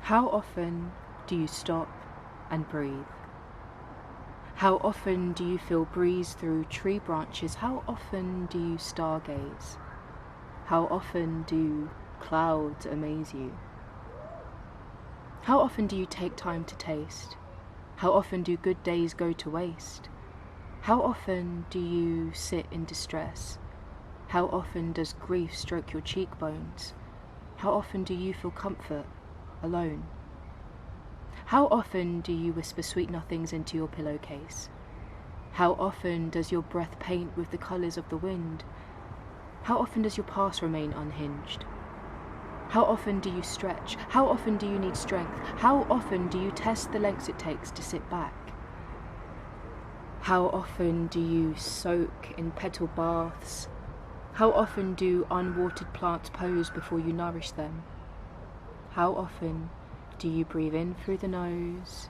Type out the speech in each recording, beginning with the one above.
How often do you stop and breathe? How often do you feel breeze through tree branches? How often do you stargaze? How often do clouds amaze you? How often do you take time to taste? How often do good days go to waste? How often do you sit in distress? How often does grief stroke your cheekbones? How often do you feel comfort alone? How often do you whisper sweet nothings into your pillowcase? How often does your breath paint with the colours of the wind? How often does your past remain unhinged? How often do you stretch? How often do you need strength? How often do you test the lengths it takes to sit back? How often do you soak in petal baths? How often do unwatered plants pose before you nourish them? How often do you breathe in through the nose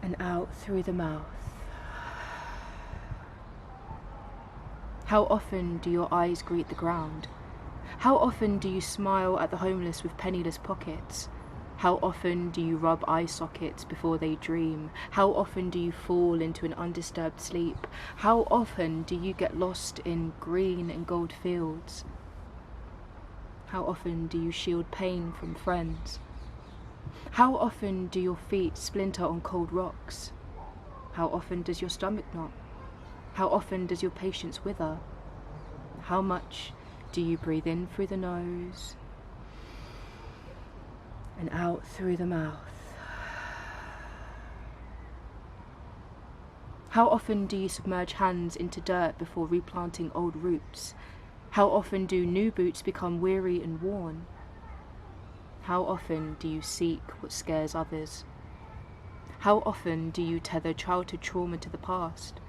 and out through the mouth? How often do your eyes greet the ground? How often do you smile at the homeless with penniless pockets? How often do you rub eye sockets before they dream? How often do you fall into an undisturbed sleep? How often do you get lost in green and gold fields? How often do you shield pain from friends? How often do your feet splinter on cold rocks? How often does your stomach knot? How often does your patience wither? How much do you breathe in through the nose and out through the mouth? How often do you submerge hands into dirt before replanting old roots? How often do new boots become weary and worn? How often do you seek what scares others? How often do you tether childhood trauma to the past?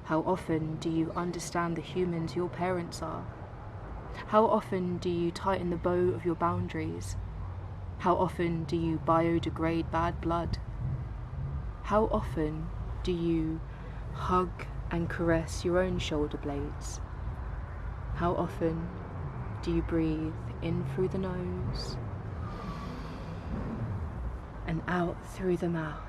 How often do you understand the humans your parents are? How often do you tighten the bow of your boundaries? How often do you biodegrade bad blood? How often do you hug and caress your own shoulder blades? How often do you breathe in through the nose and out through the mouth?